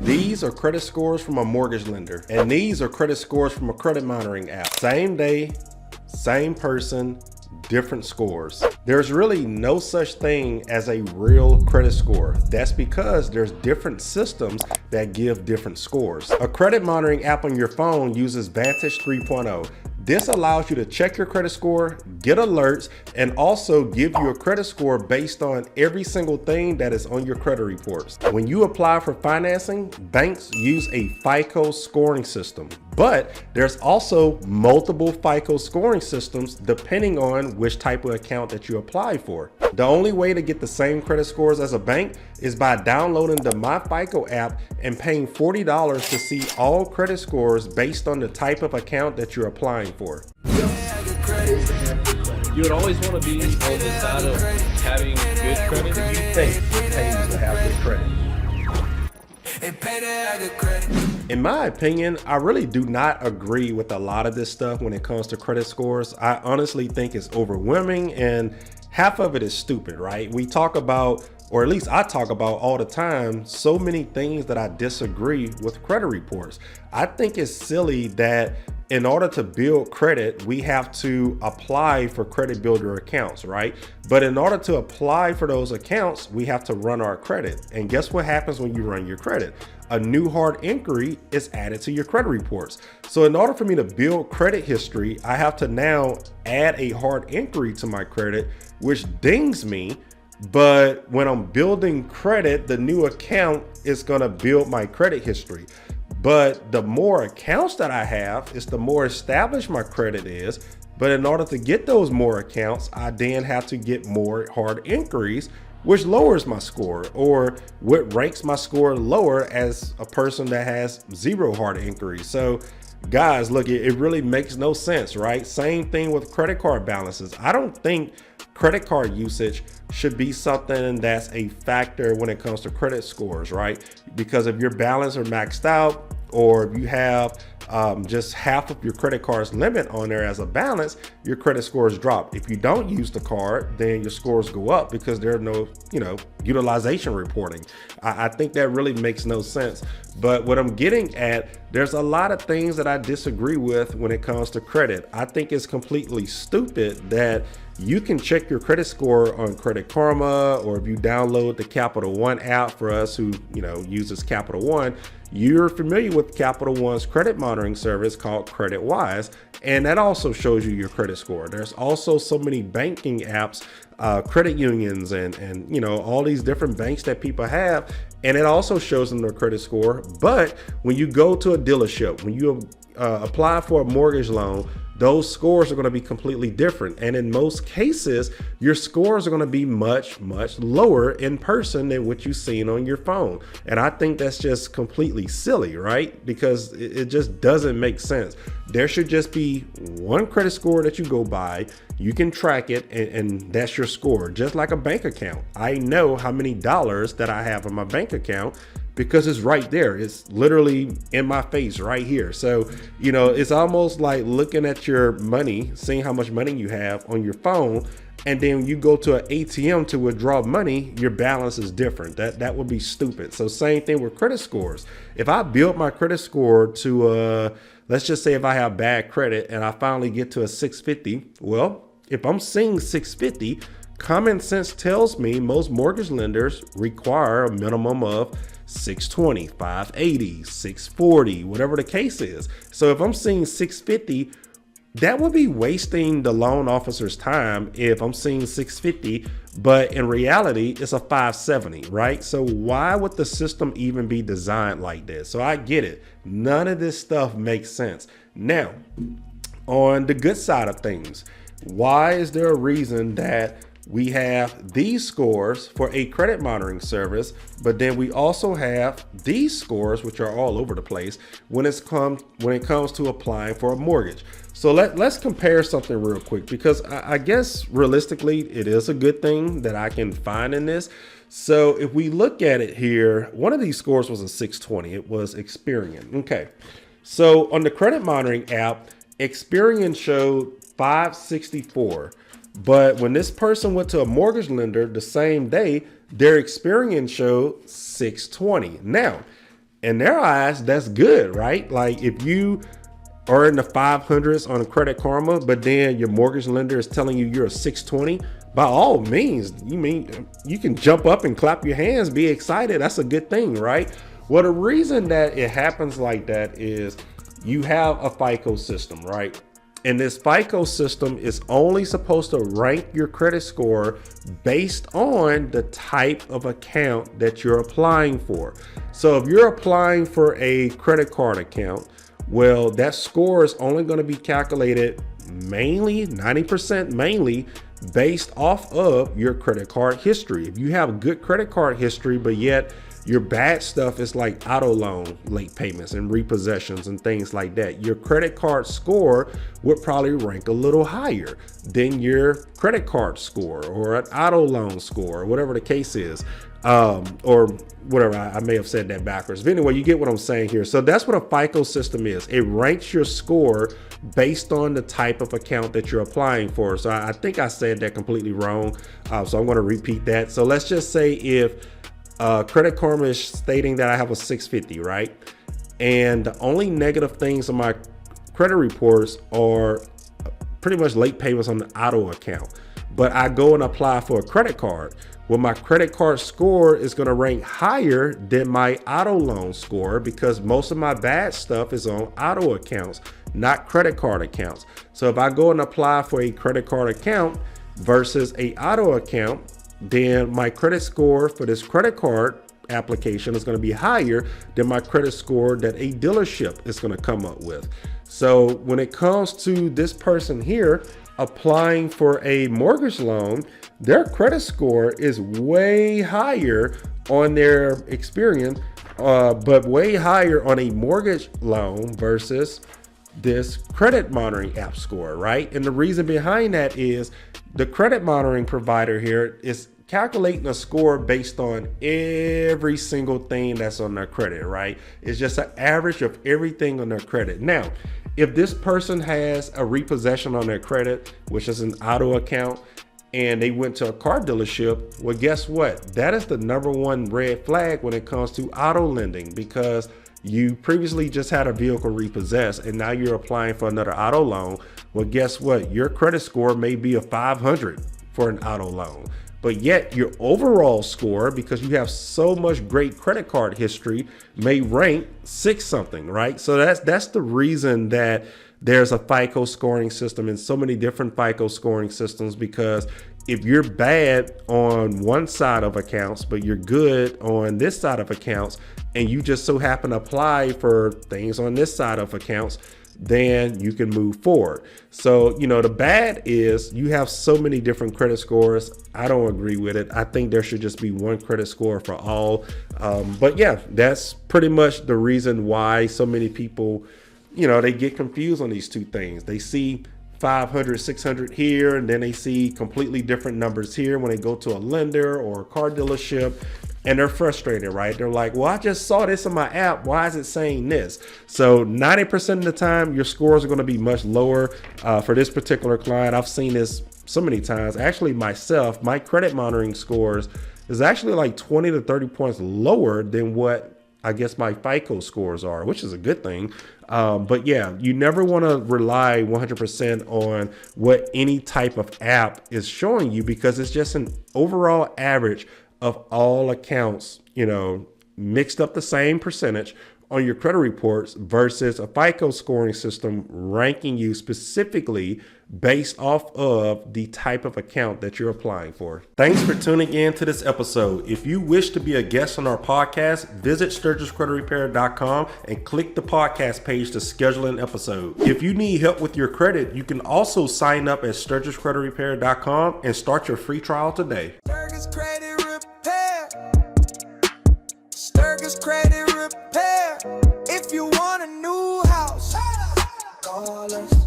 These are credit scores from a mortgage lender, and these are credit scores from a credit monitoring app. Same day, same person, different scores. There's really no such thing as a real credit score. That's because there's different systems that give different scores. A credit monitoring app on your phone uses Vantage 3.0. This allows you to check your credit score, get alerts, and also give you a credit score based on every single thing that is on your credit reports. When you apply for financing, banks use a FICO scoring system, but there's also multiple FICO scoring systems depending on which type of account that you apply for. The only way to get the same credit scores as a bank is by downloading the MyFICO app and paying $40 to see all credit scores based on the type of account that you're applying for. You would always want to be on the side of having good credit. Do you think it pays to have good credit? In my opinion, I really do not agree with a lot of this stuff when it comes to credit scores. I honestly think it's overwhelming and half of it is stupid, right? We talk about, or at least I talk about all the time, so many things that I disagree with credit reports. I think it's silly that in order to build credit, we have to apply for credit builder accounts, right? But in order to apply for those accounts, we have to run our credit. And guess what happens when you run your credit? A new hard inquiry is added to your credit reports. So in order for me to build credit history, I have to now add a hard inquiry to my credit, which dings me. But when I'm building credit, the new account is gonna build my credit history. But the more accounts that I have is the more established my credit is. But in order to get those more accounts, I then have to get more hard inquiries, which lowers my score, or what ranks my score lower as a person that has 0 hard inquiries. So guys, look, it really makes no sense, right? Same thing with credit card balances. I don't think credit card usage should be something that's a factor when it comes to credit scores, right? Because if your balance are maxed out, or if you have just half of your credit card's limit on there as a balance, your credit scores drop. If you don't use the card, then your scores go up because there's no, utilization reporting. I think that really makes no sense. But what I'm getting at, there's a lot of things that I disagree with when it comes to credit. I think it's completely stupid that you can check your credit score on Credit Karma, or if you download the Capital One app. For us who uses Capital One, you're familiar with Capital One's credit monitoring service called CreditWise, and that also shows you your credit score. There's also so many banking apps, credit unions, and all these different banks that people have, and it also shows them their credit score. But when you go to a dealership, when you apply for a mortgage loan, those scores are going to be completely different. And in most cases, your scores are going to be much, much lower in person than what you've seen on your phone. And I think that's just completely silly, right? Because it just doesn't make sense. There should just be one credit score that you go by. You can track it, and that's your score, just like a bank account. I know how many dollars that I have in my bank account because it's right there. It's literally in my face right here. So, it's almost like looking at your money, seeing how much money you have on your phone, and then you go to an ATM to withdraw money, your balance is different. That would be stupid. So same thing with credit scores. If I build my credit score to, let's just say if I have bad credit and I finally get to a 650, well, if I'm seeing 650, common sense tells me most mortgage lenders require a minimum of 620, 580, 640, whatever the case is. So if I'm seeing 650, that would be wasting the loan officer's time if I'm seeing 650, but in reality, it's a 570, right? So why would the system even be designed like this? So I get it. None of this stuff makes sense. Now, on the good side of things, why is there a reason that we have these scores for a credit monitoring service, but then we also have these scores, which are all over the place when it comes to applying for a mortgage? So let's compare something real quick, because I guess realistically, it is a good thing that I can find in this. So if we look at it here, one of these scores was a 620. It was Experian. Okay. So on the credit monitoring app, Experian showed 564. But when this person went to a mortgage lender the same day, their Experian showed 620. Now, in their eyes, that's good, right? Like if you are in the 500s on Credit Karma, but then your mortgage lender is telling you you're a 620, by all means, you can jump up and clap your hands, be excited. That's a good thing, right? Well, the reason that it happens like that is you have a FICO system, right? And this FICO system is only supposed to rank your credit score based on the type of account that you're applying for. So if you're applying for a credit card account, well, that score is only going to be calculated mainly, 90% mainly, based off of your credit card history. If you have good credit card history, but yet your bad stuff is like auto loan late payments and repossessions and things like that, your credit card score would probably rank a little higher than your credit card score or an auto loan score, or whatever the case is. Or whatever, I may have said that backwards. But anyway, you get what I'm saying here. So that's what a FICO system is. It ranks your score based on the type of account that you're applying for. So I think I said that completely wrong. So I'm going to repeat that. So let's just say if Credit Karma is stating that I have a 650, right? And the only negative things on my credit reports are pretty much late payments on the auto account. But I go and apply for a credit card. Well, my credit card score is going to rank higher than my auto loan score because most of my bad stuff is on auto accounts, not credit card accounts. So if I go and apply for a credit card account versus a auto account, then my credit score for this credit card application is going to be higher than my credit score that a dealership is going to come up with. So when it comes to this person here applying for a mortgage loan, their credit score is way higher on their experience, but way higher on a mortgage loan versus this credit monitoring app score, right? And the reason behind that is the credit monitoring provider here is calculating a score based on every single thing that's on their credit, right? It's just an average of everything on their credit. Now, if this person has a repossession on their credit, which is an auto account, and they went to a car dealership, well, guess what? That is the number one red flag when it comes to auto lending, because you previously just had a vehicle repossessed and now you're applying for another auto loan. Well, guess what? Your credit score may be a 500 for an auto loan, but yet your overall score, because you have so much great credit card history, may rank 6 something, right? So that's the reason that there's a FICO scoring system and so many different FICO scoring systems, because if you're bad on one side of accounts, but you're good on this side of accounts, and you just so happen to apply for things on this side of accounts, then you can move forward. So, you know, the bad is you have so many different credit scores. I don't agree with it. I think there should just be one credit score for all. But yeah, that's pretty much the reason why so many people, you know, they get confused on these two things. They see 500, 600 here, and then they see completely different numbers here when they go to a lender or a car dealership, and they're frustrated, right? They're like, well, I just saw this in my app. Why is it saying this? So 90% of the time, your scores are going to be much lower. For this particular client, I've seen this so many times. Actually, myself, my credit monitoring scores is actually like 20 to 30 points lower than what I guess my FICO scores are, which is a good thing. But yeah, you never want to rely 100% on what any type of app is showing you, because it's just an overall average of all accounts, you know, mixed up the same percentage on your credit reports versus a FICO scoring system ranking you specifically based off of the type of account that you're applying for. Thanks for tuning in to this episode. If you wish to be a guest on our podcast, visit SturgisCreditRepair.com and click the podcast page to schedule an episode. If you need help with your credit, you can also sign up at SturgisCreditRepair.com and start your free trial today. Sturgis Credit Repair. Sturgis Credit Repair. If you want a new house, call us.